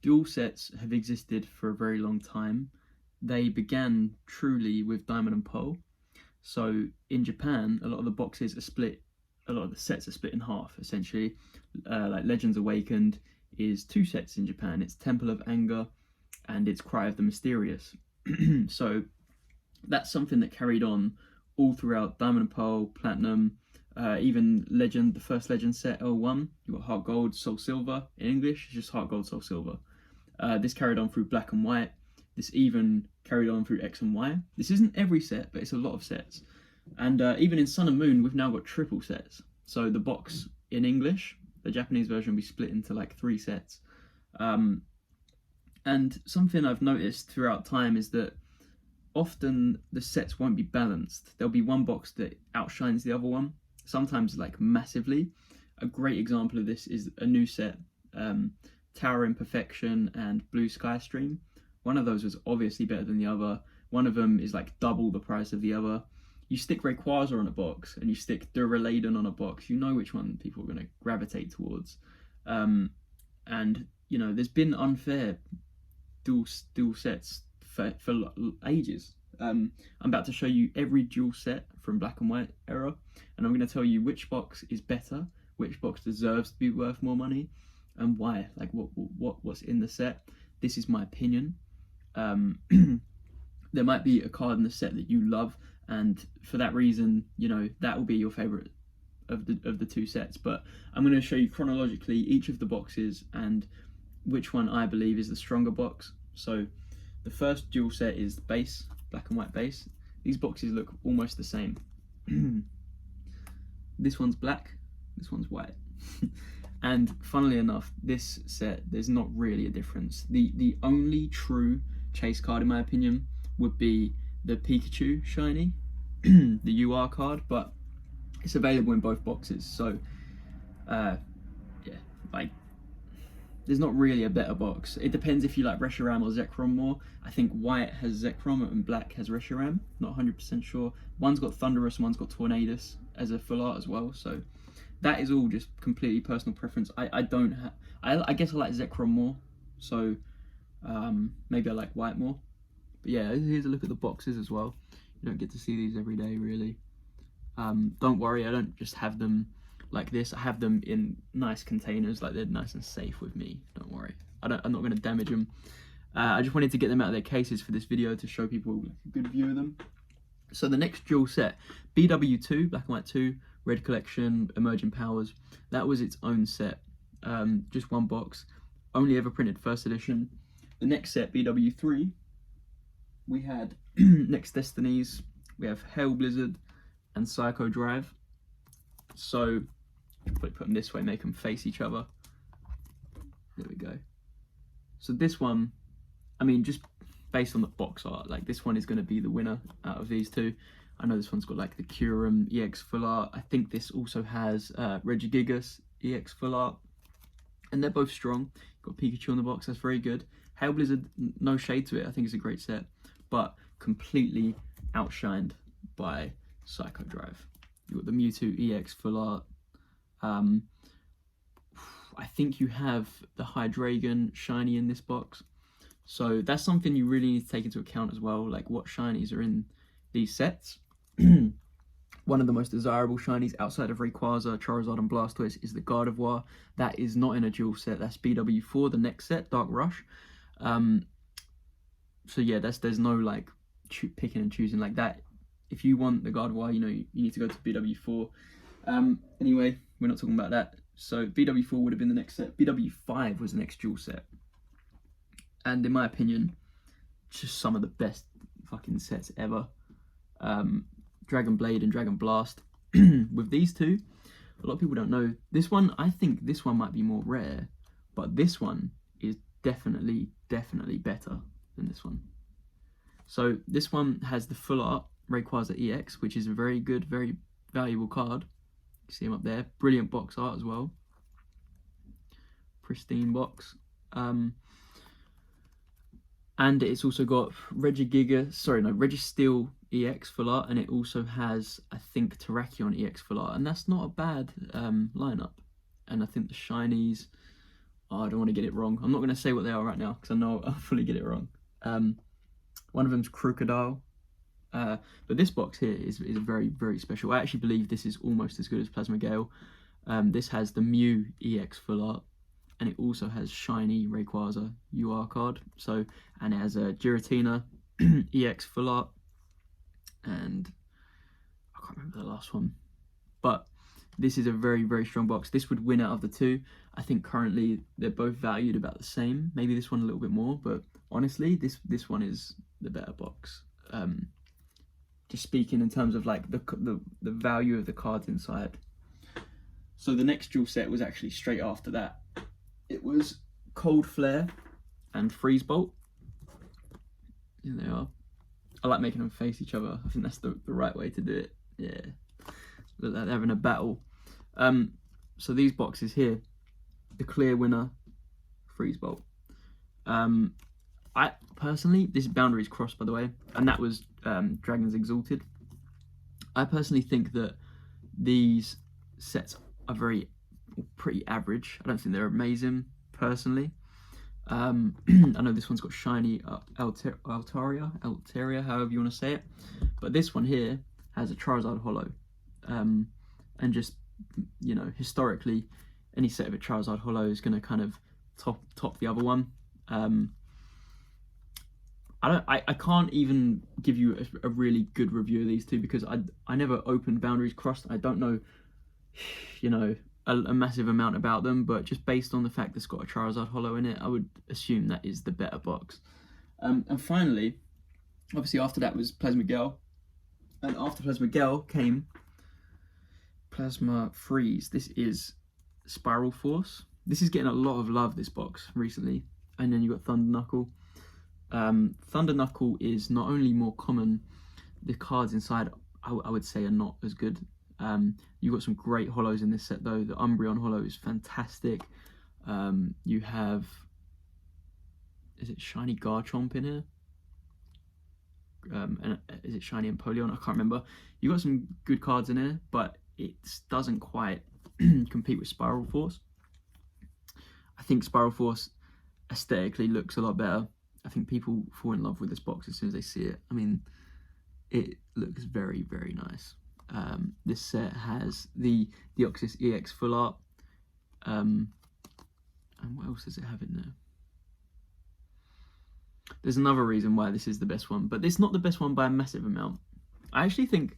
dual sets have existed for a very long time. They began truly with Diamond and Pearl. So in Japan, a lot of the boxes are split, a lot of the sets are split in half, essentially. Like Legends Awakened is 2 sets in Japan. It's Temple of Anger and it's Cry of the Mysterious. So that's something that carried on all throughout Diamond and Pearl, Platinum, even Legend, the first Legend set, L1. You got Heart Gold, Soul Silver. In English, it's just Heart Gold, Soul Silver. This carried on through Black and White. This even carried on through X and Y. This isn't every set, but it's a lot of sets. And even in Sun and Moon, we've now got triple sets. So the box in English, the Japanese version, will be split into like 3 sets. And something I've noticed throughout time is that often the sets won't be balanced. There'll be one box that outshines the other one, sometimes like massively. A great example of this is a new set, Tower Imperfection and Blue Sky Stream. One of those was obviously better than the other. One of them is like double the price of the other. You stick Rayquaza on a box and you stick Duraladen on a box, you know which one people are going to gravitate towards. And, you know, there's been unfair dual sets for ages. I'm about to show you every dual set from Black and White era, and I'm going to tell you which box is better, which box deserves to be worth more money, and why. Like what's in the set. This is my opinion. There might be a card in the set that you love, and for that reason, you know, that will be your favorite of the 2 sets. But I'm going to show you chronologically each of the boxes and which one I believe is the stronger box. So the first dual set is the base, Black and White base. These boxes look almost the same. This one's black, this one's white. And funnily enough, this set, there's not really a difference. The only true chase card, in my opinion, would be the Pikachu shiny, the UR card, but it's available in both boxes. So, yeah, like, there's not really a better box. It depends if you like Reshiram or Zekrom more. I think white has Zekrom and black has Reshiram. Not 100% sure. One's got Thunderous, one's got Tornadus as a full art as well. So that is all just completely personal preference. I don't have. I guess I like Zekrom more. So maybe I like white more. But yeah, here's a look at the boxes as well. You don't get to see these every day, really. Don't worry, I don't just have them like this. I have them in nice containers, like they're nice and safe with me. Don't worry, I'm not going to damage them. I just wanted to get them out of their cases for this video to show people a good view of them. So the next dual set, BW2, Black and White 2, Red Collection, Emerging Powers. That was its own set, just 1 box, only ever printed 1st edition. The next set, BW3, we had Next Destinies, we have Hail Blizzard and Psycho Drive. So put them this way, make them face each other. There we go. So this one, I mean, just based on the box art, like this one is going to be the winner out of these 2. I know this one's got like the Curum EX full art. I think this also has Regigigas EX full art, and they're both strong. Got Pikachu on the box, that's very good. Hail Blizzard, no shade to it, I think it's a great set, but completely outshined by Psycho Drive. You've got the Mewtwo EX full art. I think you have the Hydreigon shiny in this box. So that's something you really need to take into account as well, like what shinies are in these sets. One of the most desirable shinies outside of Rayquaza, Charizard and Blastoise is the Gardevoir. That is not in a dual set, that's BW4, the next set, Dark Rush. So yeah, there's no like picking and choosing like that. If you want the Gardevoir, you know, you need to go to BW4. Anyway, we're not talking about that. So BW4 would have been the next set. BW5 was the next dual set. And in my opinion, just some of the best fucking sets ever. Dragon Blade and Dragon Blast. With these 2, a lot of people don't know. This one, I think this one might be more rare, but this one is definitely better than this one. So this one has the full art Rayquaza EX, which is a very good, very valuable card. You see him up there. Brilliant box art as well. Pristine box. And it's also got Registeel EX full art, and it also has, I think, Terrakion EX full art, and that's not a bad lineup. And I think the shinies Oh, I don't want to get it wrong. I'm not going to say what they are right now because I know I'll fully get it wrong. One of them's Crocodile. But this box here is very, very special. I actually believe this is almost as good as Plasma Gale. This has the Mew EX Full Art, and it also has shiny Rayquaza UR card. So, and it has a Giratina EX Full Art, and I can't remember the last one. But this is a very, very strong box. This would win out of the two. I think currently they're both valued about the same. Maybe this one a little bit more, but honestly, this one is the better box. Just speaking in terms of like the value of the cards inside. So the next dual set was actually straight after that. It was Cold Flare and Freeze Bolt. Here they are. I like making them face each other. I think that's the right way to do it. Yeah, look like they're having a battle. So these boxes here, the clear winner, Freeze Bolt. I personally, this is Boundaries Crossed, by the way, and that was Dragons Exalted. I personally think that these sets are pretty average. I don't think they're amazing, personally. I know this one's got shiny Altaria, however you want to say it, but this one here has a Charizard Holo, and just, you know, historically, any set of a Charizard Holo is going to kind of top the other one. I can't even give you a really good review of these two because I never opened Boundaries Crossed. I don't know, you know, a massive amount about them, but just based on the fact that it's got a Charizard Holo in it, I would assume that is the better box. And finally, obviously after that was Plasma Gale, and after Plasma Gale came Plasma Freeze. This is Spiral Force. This is getting a lot of love, this box, recently. And then you got Thunder Knuckle. Thunder Knuckle is not only more common, the cards inside I would say are not as good. You've got some great holos in this set though. The Umbreon holo is fantastic. You have, is it shiny Garchomp in here? And is it shiny Empoleon? I can't remember. You've got some good cards in here, but it doesn't quite compete with Spiral Force. I think Spiral Force aesthetically looks a lot better. I think people fall in love with this box as soon as they see it. I mean, it looks very, very nice. This set has the Deoxys EX Full Art. And what else does it have in there? There's another reason why this is the best one, but it's not the best one by a massive amount. I actually think,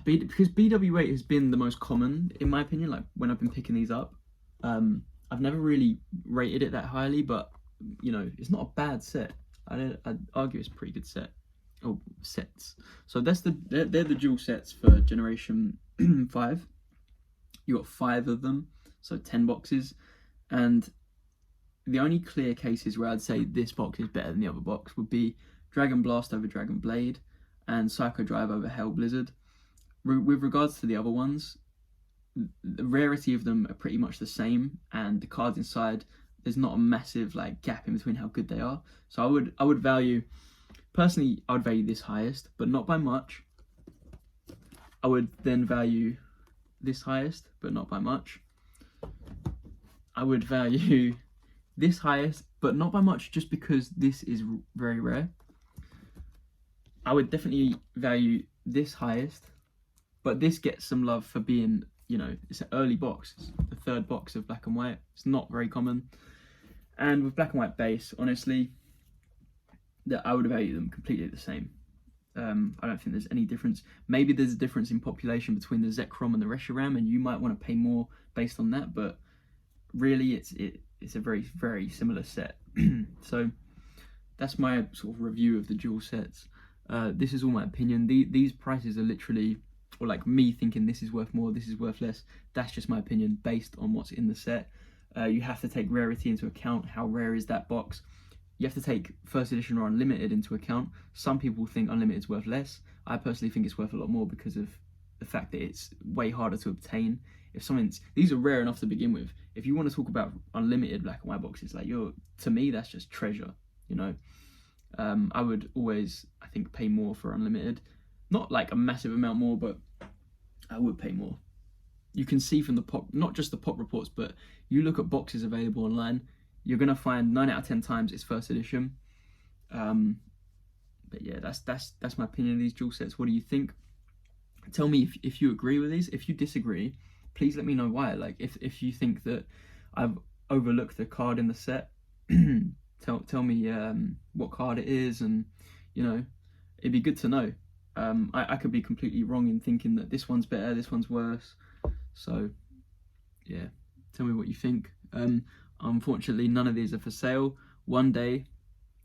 because BW8 has been the most common, in my opinion, like when I've been picking these up, I've never really rated it that highly, but, you know, it's not a bad set. I'd argue it's a pretty good set. Oh, sets. So they're the dual sets for Generation 5. You got 5 of them, so 10 boxes, and the only clear cases where I'd say this box is better than the other box would be Dragon Blast over Dragon Blade and Psycho Drive over Hail Blizzard. With regards to the other ones, the rarity of them are pretty much the same, and the cards inside, there's not a massive like gap in between how good they are. So I would value, personally, I would value this highest, but not by much. I would then value this highest, but not by much. I would value this highest, but not by much, just because this is very rare. I would definitely value this highest, but this gets some love for being, you know, it's an early box. It's the 3rd box of Black and White. It's not very common. And with Black and White base, honestly, that I would value them completely the same. I don't think there's any difference. Maybe there's a difference in population between the Zekrom and the Reshiram, and you might want to pay more based on that, but really it's a very, very similar set. So that's my sort of review of the dual sets. This is all my opinion. These prices are literally, or like me thinking this is worth more, this is worth less. That's just my opinion based on what's in the set. You have to take rarity into account. How rare is that box? You have to take first edition or unlimited into account. Some people think unlimited is worth less. I personally think it's worth a lot more because of the fact that it's way harder to obtain. If these are rare enough to begin with. If you want to talk about unlimited Black and White boxes, like to me, that's just treasure, you know. I would always, I think, pay more for unlimited. Not like a massive amount more, but I would pay more. you can see from the pop, not just the pop reports, but you look at boxes available online, you're gonna find 9 out of 10 times it's first edition. But yeah, that's my opinion of these dual sets. What do you think? Tell me if you agree with these. If you disagree, please let me know why. Like if you think that I've overlooked the card in the set, tell me what card it is, and you know, it'd be good to know. I could be completely wrong in thinking that this one's better, this one's worse. So yeah, tell me what you think. Unfortunately, none of these are for sale. One day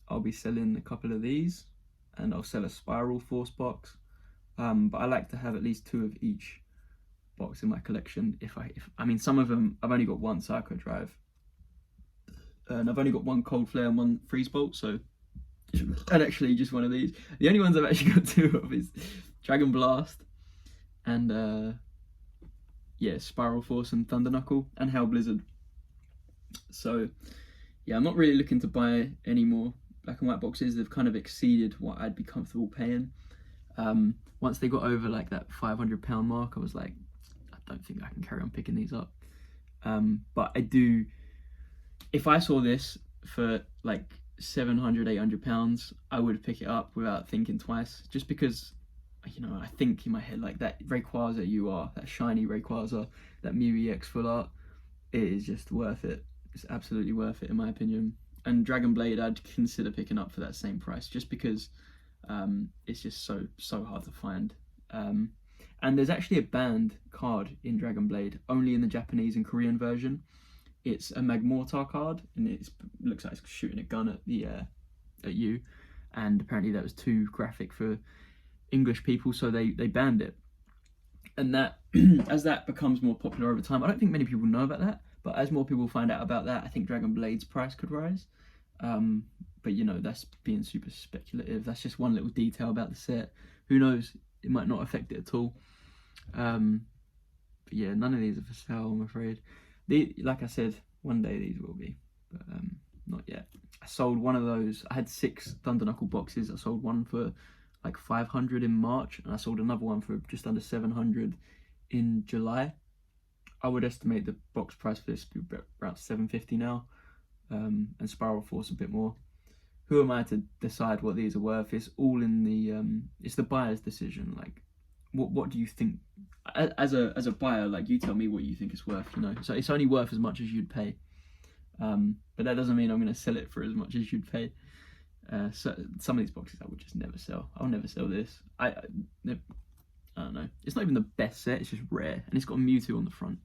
I'll be selling a couple of these, and I'll sell a Spiral Force box. But I like to have at least 2 of each box in my collection. If I mean, some of them I've only got 1 Psycho Drive, and I've only got 1 Cold Flare and 1 Freeze Bolt, so and actually just one of these. The only ones I've actually got 2 of is Dragon Blast and yeah, Spiral Force and Thunder Knuckle and Hail Blizzard. So yeah, I'm not really looking to buy any more black and white boxes. They've kind of exceeded what I'd be comfortable paying. Once they got over like that £500 mark, I was like, I don't think I can carry on picking these up. But I do, if I saw this for like £700-800, I would pick it up without thinking twice, just because, you know, I think in my head like that Rayquaza UR, that shiny Rayquaza, that Mew EX full art, it is just worth it. It's absolutely worth it in my opinion. And Dragon Blade I'd consider picking up for that same price, just because it's just so hard to find. And there's actually a banned card in Dragon Blade, only in the Japanese and Korean version. It's a Magmortar card, and it looks like it's shooting a gun at you, and apparently that was too graphic for English people, so they banned it. And that as that becomes more popular over time, I don't think many people know about that, but as more people find out about that, I think Dragon Blade's price could rise. But you know, that's being super speculative. That's just one little detail about the set. Who knows? It might not affect it at all. But yeah, none of these are for sale, I'm afraid. Like I said, one day these will be, but not yet. I sold one of those. I had 6 Thunder Knuckle boxes. I sold one for like 500 in March, and I sold another one for just under 700 in July. I would estimate the box price for this to be around 750 now, and Spiral Force a bit more. Who am I to decide what these are worth? It's all in the it's the buyer's decision. Like, what do you think? As a buyer, like, you tell me what you think it's worth. You know, so it's only worth as much as you'd pay. But that doesn't mean I'm going to sell it for as much as you'd pay. So some of these boxes I would just never sell. I'll never sell this. I don't know. It's not even the best set. It's just rare, and it's got a Mewtwo on the front.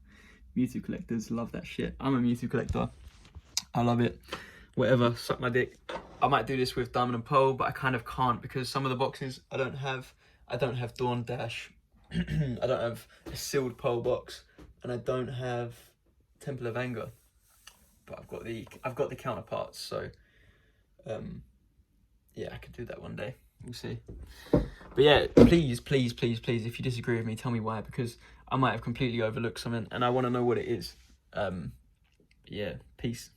Mewtwo collectors love that shit. I'm a Mewtwo collector. I love it. Whatever, suck my dick. I might do this with Diamond and Pearl, but I kind of can't, because some of the boxes I don't have Dawn Dash. I don't have a sealed Pearl box, and I don't have Temple of Anger. But I've got the counterparts, so yeah, I could do that one day. We'll see. But yeah, please, if you disagree with me, tell me why, because I might have completely overlooked something, and I want to know what it is. Yeah, peace.